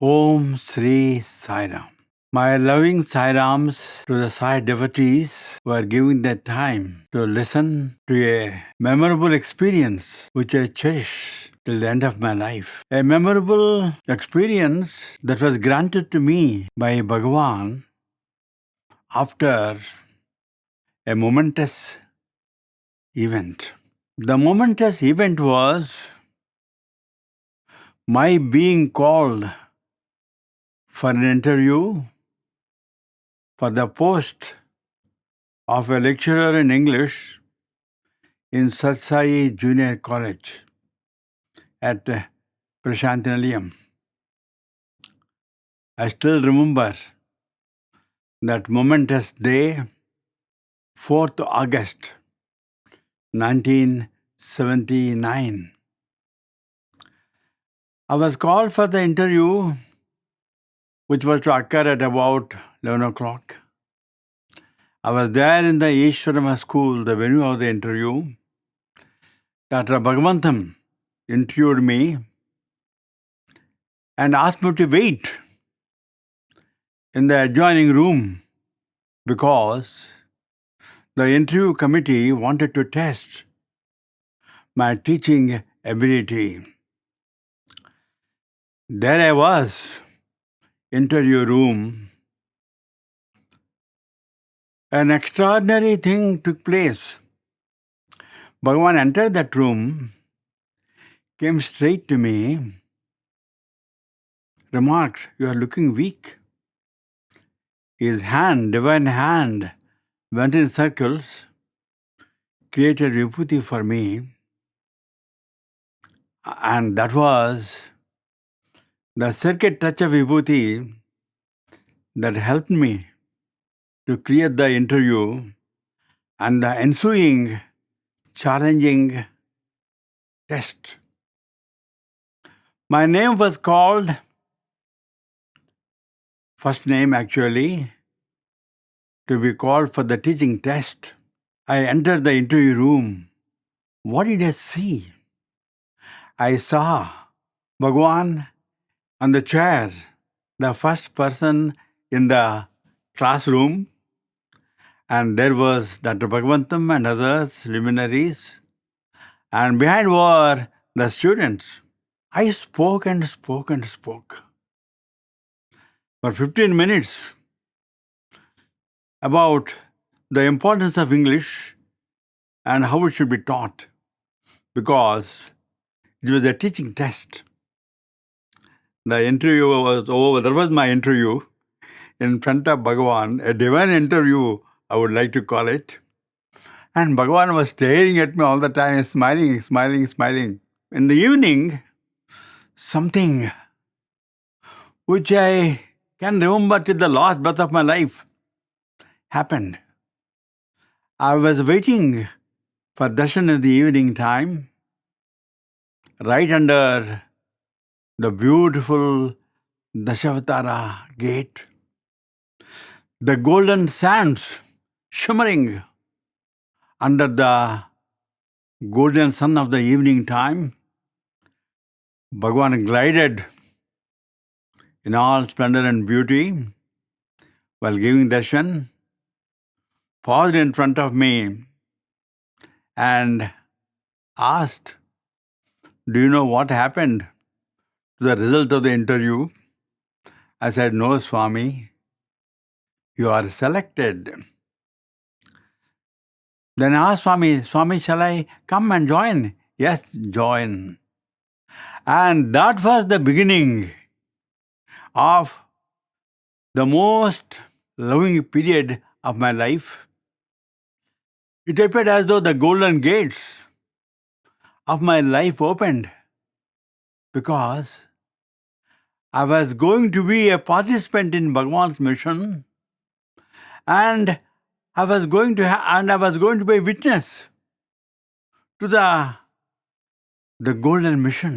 Om Sri Sai Ram. My loving Sai Rams to the Sai devotees who are giving their time to listen to a memorable experience which I cherish till the end of my life. A memorable experience that was granted to me by Bhagawan after a momentous event. The momentous event was my being called for an interview for the post of a lecturer in English in Satsang Junior College at Prasanthi Nilayam. I still remember that momentous day, 4th August 1979. I was called for the interview, which was to occur at about 11 o'clock. I was there in the Ishwarama school, the venue of the interview. Dr. Bhagawantham interviewed me and asked me to wait in the adjoining room because the interview committee wanted to test my teaching ability. There I was, interview room. An extraordinary thing took place. Bhagavan entered that room, came straight to me, remarked, "You are looking weak." His hand, divine hand, went in circles, created vibhuti for me, and that was the circuit touch of vibhuti that helped me to clear the interview and the ensuing challenging test. My name was called, first name actually, to be called for the teaching test. I entered the interview room. What did I see? I saw Bhagavan on the chair, the first person in the classroom, and there was Dr. Bhagavantham and others, luminaries, and behind were the students. I spoke and spoke and spoke for 15 minutes about the importance of English and how it should be taught, because it was a teaching test. The interview was over. That was my interview in front of Bhagavan, a divine interview, I would like to call it. And Bhagavan was staring at me all the time, smiling, smiling, smiling. In the evening, something which I can remember till the last breath of my life happened. I was waiting for darshan in the evening time, right under the beautiful Dashavatara gate. The golden sands shimmering under the golden sun of the evening time. Bhagavan glided in all splendor and beauty while giving darshan, paused in front of me and asked, "Do you know what happened to the result of the interview?" I said, "No, Swami, you are selected." Then I asked Swami, "Swami, shall I come and join?" "Yes, join." And that was the beginning of the most loving period of my life. It appeared as though the golden gates of my life opened, because I was going to be a participant in Bhagavan's mission, and I was going to be a witness to the golden mission,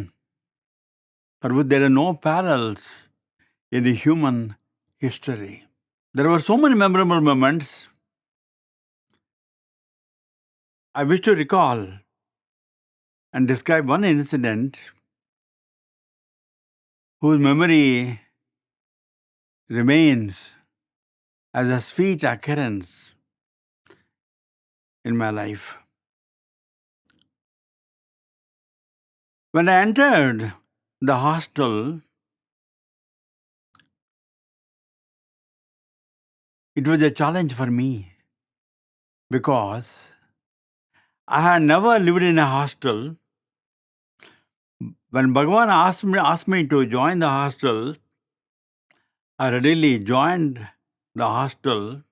for which there are no parallels in the human history. There were so many memorable moments. I wish to recall and describe one incident whose memory remains as a sweet occurrence in my life. When I entered the hostel, it was a challenge for me because I had never lived in a hostel. When Bhagavan asked me to join the hostel, I readily joined the hostel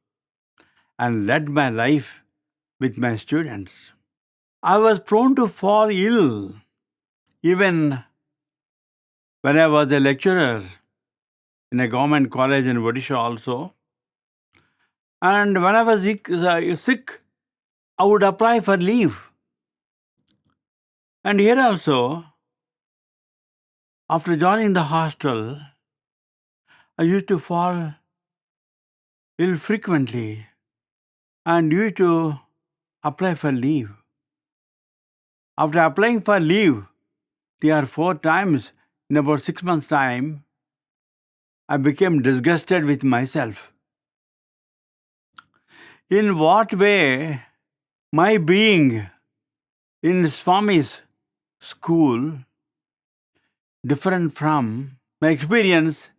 and led my life with my students. I was prone to fall ill even when I was a lecturer in a government college in Odisha also. And when I was sick, I would apply for leave. And here also, after joining the hostel, I used to fall ill frequently and used to apply for leave. After applying for leave 3 or 4 times in about 6 months' time, I became disgusted with myself. In what way my being in Swami's school different from my experience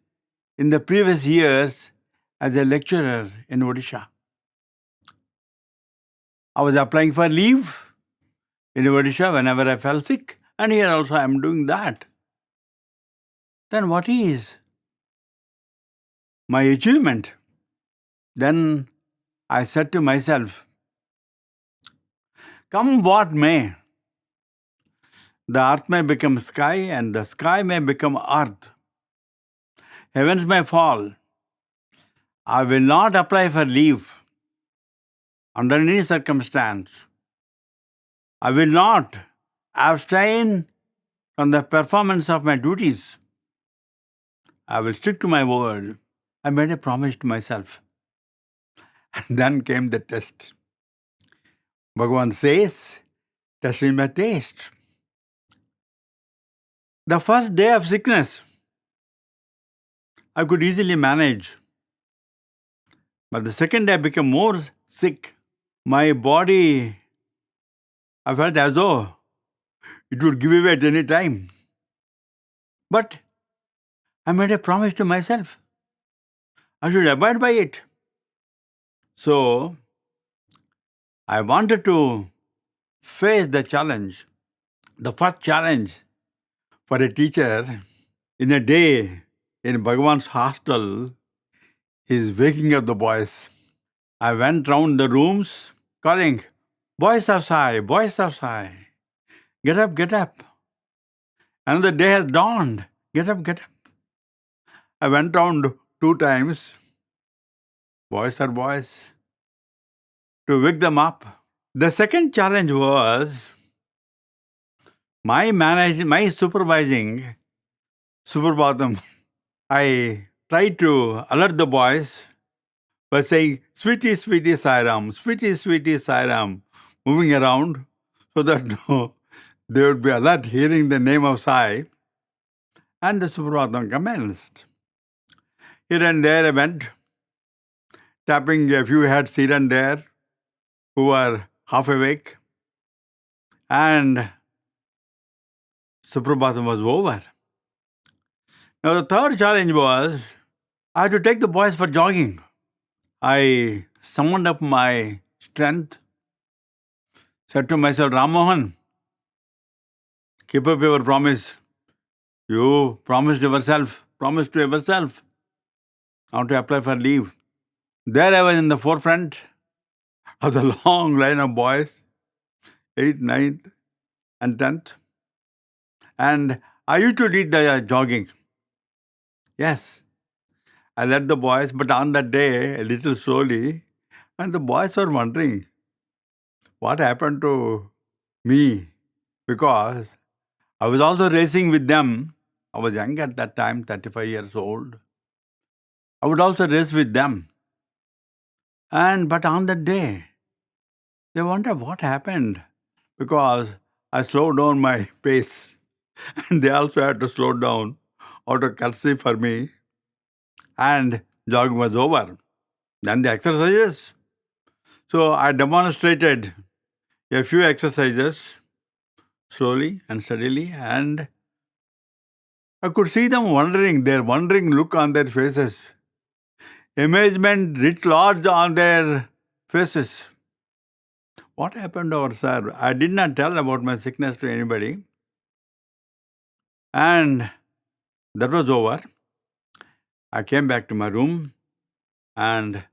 in the previous years as a lecturer in Odisha? I was applying for leave in Odisha whenever I fell sick, and here also I am doing that. Then what is my achievement? Then I said to myself, come what may, the earth may become sky and the sky may become earth. Heavens may fall. I will not apply for leave under any circumstance. I will not abstain from the performance of my duties. I will stick to my word. I made a promise to myself. And then came the test. Bhagavan says, test is my taste. The first day of sickness, I could easily manage. But the second day I became more sick. My body, I felt as though it would give away at any time. But I made a promise to myself. I should abide by it. So, I wanted to face the challenge. The first challenge for a teacher in a day in Bhagavan's hostel is waking up the boys. I went round the rooms calling, boys outside, boys outside. Get up, get up. Another day has dawned. Get up, get up. I went round 2 times. Boys are boys. To wake them up. The second challenge was my supervising, Suprabhatam. I tried to alert the boys by saying, sweetie, sweetie, Sairam, sweetie, sweetie, Sairam, moving around so that they would be alert hearing the name of Sai. And the Suprabhatam commenced. Here and there I went, tapping a few heads here and there who were half awake. And Suprabhatam was over. Now the third challenge was I had to take the boys for jogging. I summoned up my strength, said to myself, Rama Mohan, keep up your promise. You promised to yourself. I want to apply for leave. There I was in the forefront of the long line of boys, 8th, 9th, and 10th. And I used to lead the jogging. Yes, I led the boys, but on that day, a little slowly, and the boys were wondering what happened to me, because I was also racing with them. I was young at that time, 35 years old. I would also race with them. But on that day, they wonder what happened, because I slowed down my pace and they also had to slow down out of courtesy for me. And jogging was over. Then the exercises. So I demonstrated a few exercises slowly and steadily, and I could see them wondering, their wondering look on their faces. Amazement writ large on their faces. What happened over, sir? I did not tell about my sickness to anybody. And that was over. I came back to my room, and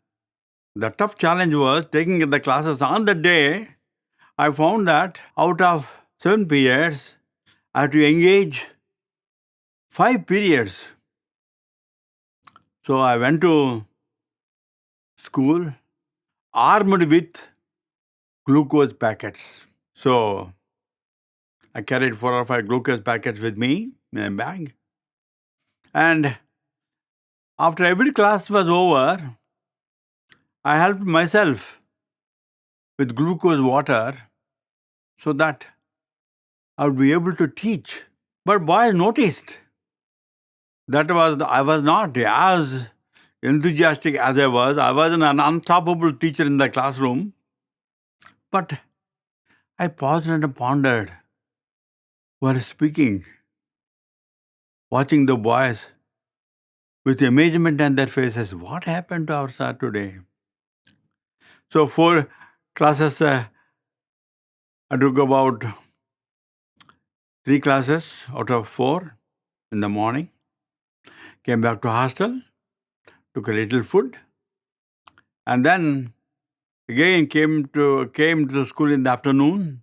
the tough challenge was taking the classes on the day. I found that out of 7 periods, I had to engage 5 periods. So I went to school armed with glucose packets. So I carried 4 or 5 glucose packets with me in a bag. And after every class was over, I helped myself with glucose water so that I would be able to teach. But boys noticed that I was not as enthusiastic as I was. I was an unstoppable teacher in the classroom. But I paused and pondered while speaking, watching the boys with amazement on their faces. What happened to our sir today? So 4 classes, I took about 3 classes out of 4 in the morning. Came back to hostel, took a little food, and then again came to the school in the afternoon,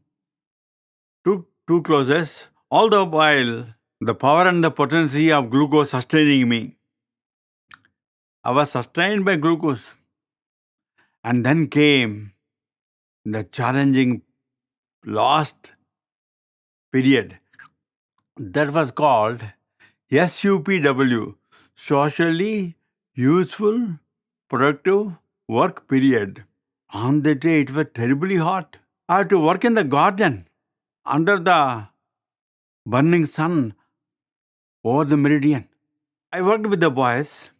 took 2 classes, all the while the power and the potency of glucose sustaining me. I was sustained by glucose. And then came the challenging last period. That was called SUPW, Socially Useful Productive Work Period. On that day, it was terribly hot. I had to work in the garden under the burning sun over the meridian. I worked with the boys.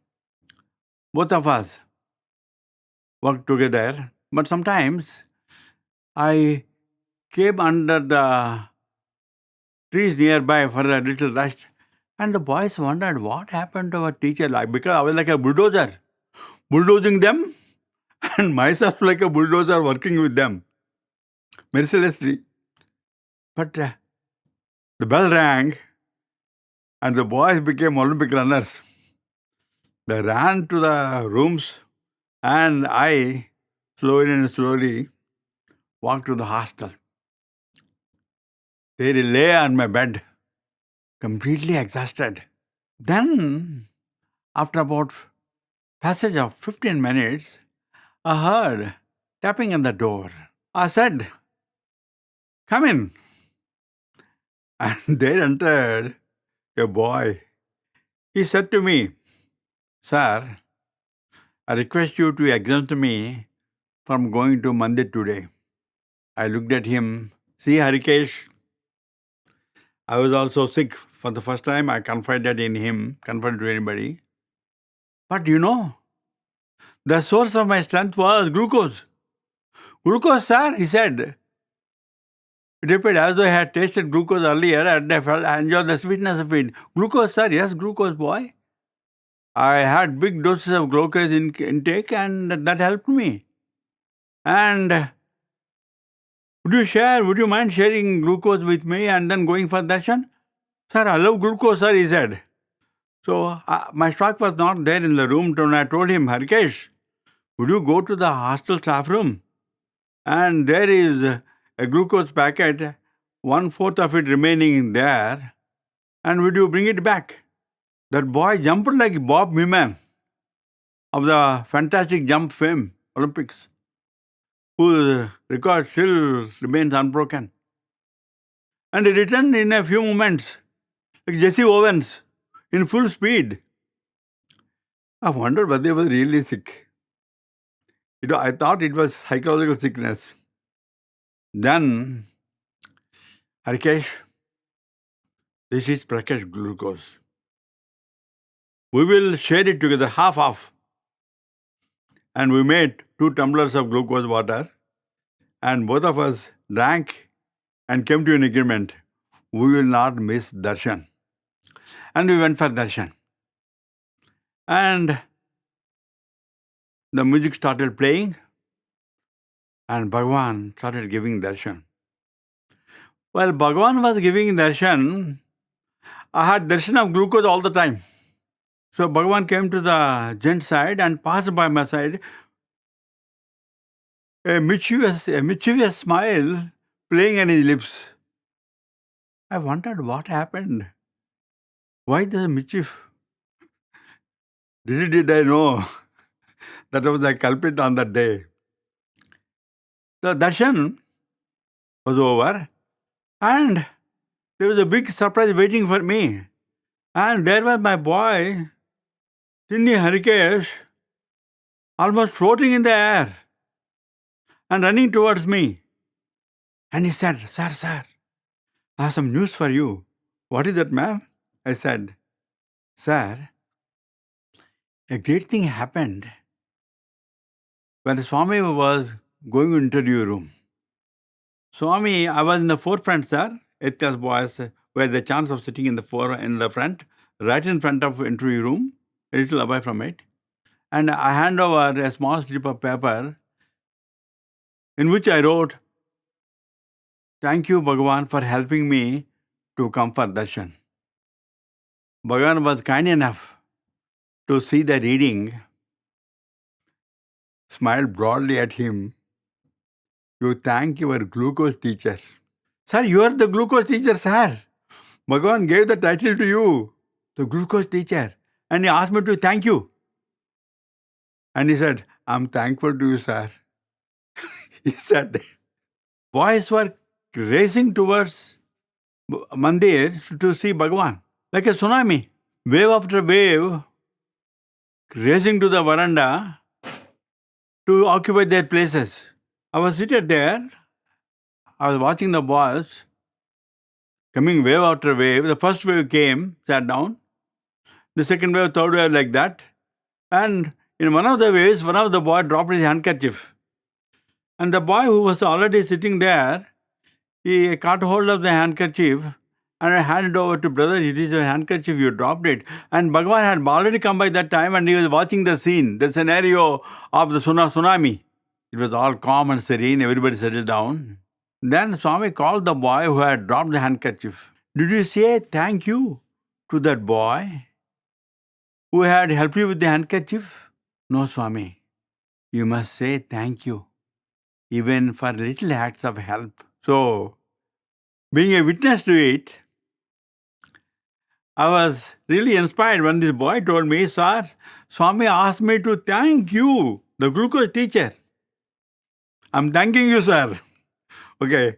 Both of us worked together. But sometimes I came under the trees nearby for a little rest. And the boys wondered what happened to our teacher, because I was like a bulldozer, bulldozing them, and myself like a bulldozer working with them, mercilessly. But the bell rang, and the boys became Olympic runners. They ran to the rooms, and I, slowly walked to the hostel. There I lay on my bed, completely exhausted. Then, after about passage of 15 minutes, I heard tapping on the door. I said, "Come in." And there entered a boy. He said to me, "Sir, I request you to exempt me from going to Mandir today." I looked at him. "See, Harikesh, I was also sick. For the first time, I confided in him, confided to anybody. But the source of my strength was glucose. Glucose, sir," he said. It appeared as though I had tasted glucose earlier and I enjoyed the sweetness of it. "Glucose, sir." "Yes, glucose, boy. I had big doses of glucose intake and that helped me. And would you mind sharing glucose with me and then going for darshan?" "Sir, I love glucose, sir," he said. So my stock was not there in the room. And I told him, "Harikesh, would you go to the hostel staff room? And there is a glucose packet, 1/4 of it remaining there. And would you bring it back?" That boy jumped like Bob Beamon of the fantastic jump fame, Olympics, whose record still remains unbroken. And he returned in a few moments, like Jesse Owens, in full speed. I wondered whether he was really sick. I thought it was psychological sickness. Then, "Harikesh, this is Prakash glucose. We will share it together, half. and we made 2 tumblers of glucose water, and both of us drank and came to an agreement. We will not miss darshan. And we went for darshan. And the music started playing, and Bhagavan started giving darshan. While Bhagavan was giving darshan, I had darshan of glucose all the time. So Bhagavan came to the gent side and passed by my side. A mischievous smile playing on his lips. I wondered what happened. Why the mischief? Little did I know that I was the culprit on that day. The darshan was over, and there was a big surprise waiting for me. And there was my boy, Tinni Harikesh, almost floating in the air and running towards me. And he said, Sir, I have some news for you. What is that, man? I said, Sir, a great thing happened when Swami was going into interview room. Swami, I was in the forefront, sir. 8th class boys were the chance of sitting in the front, right in front of interview room, a little away from it. And I hand over a small slip of paper in which I wrote, Thank you, Bhagavan, for helping me to come for darshan. Bhagavan was kind enough to see the reading, smiled broadly at him. You thank your glucose teacher. Sir, you are the glucose teacher, sir. Bhagavan gave the title to you, the glucose teacher. And he asked me to thank you. And he said, I'm thankful to you, sir. He said, boys were racing towards Mandir to see Bhagavan, like a tsunami. Wave after wave, racing to the veranda to occupy their places. I was seated there. I was watching the boys coming wave after wave. The first wave came, sat down. The second wave, third wave, like that. And in one of the waves, one of the boys dropped his handkerchief. And the boy who was already sitting there, he caught hold of the handkerchief and handed over to brother, it is your handkerchief, you dropped it. And Bhagavan had already come by that time and he was watching the scene, the scenario of the tsunami. It was all calm and serene, everybody settled down. Then Swami called the boy who had dropped the handkerchief. Did you say thank you to that boy who had helped you with the handkerchief? No, Swami. You must say thank you, even for little acts of help. So, being a witness to it, I was really inspired when this boy told me, Sir, Swami asked me to thank you, the glucose teacher. I'm thanking you, sir. Okay,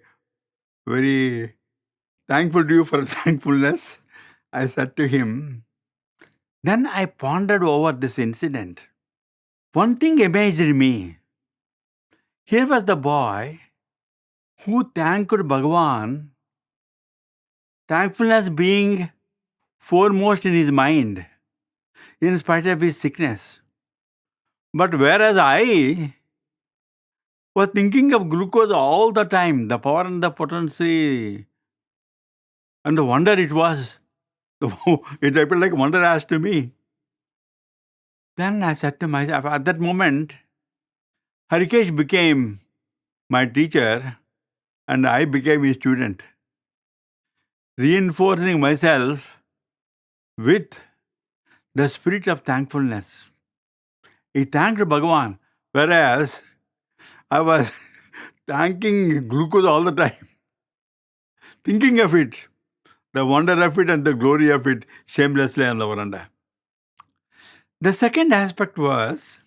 very thankful to you for thankfulness, I said to him. Then I pondered over this incident. One thing amazed me. Here was the boy who thanked Bhagavan, thankfulness being foremost in his mind, in spite of his sickness. But whereas I was thinking of glucose all the time, the power and the potency, and the wonder it was, it appeared like wonder as to me. Then I said to myself, at that moment, Harikesh became my teacher and I became his student, reinforcing myself with the spirit of thankfulness. He thanked Bhagavan, whereas I was thanking glucose all the time, thinking of it, the wonder of it and the glory of it shamelessly on the veranda. The second aspect was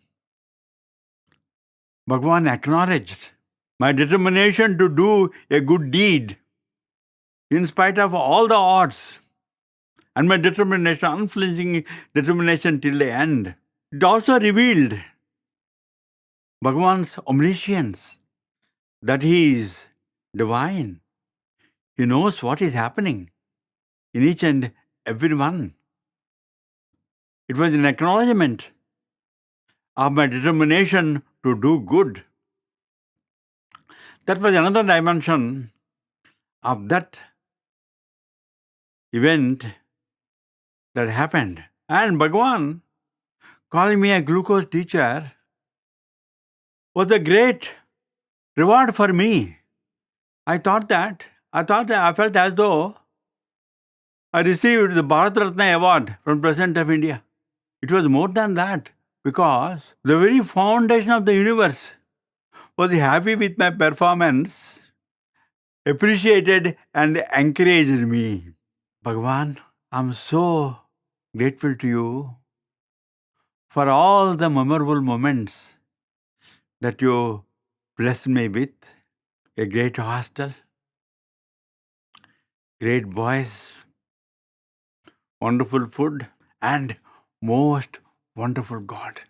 Bhagavan acknowledged my determination to do a good deed in spite of all the odds, and my determination, unflinching determination till the end. It also revealed Bhagavan's omniscience, that he is divine. He knows what is happening in each and every one. It was an acknowledgement of my determination to do good. That was another dimension of that event that happened. And Bhagavan calling me a glucose teacher was a great reward for me. I felt as though I received the Bharat Ratna Award from President of India. It was more than that, because the very foundation of the universe was happy with my performance, appreciated and encouraged me. Bhagavan, I'm so grateful to you for all the memorable moments that you blessed me with. A great hostel, great boys, wonderful food, and most wonderful God.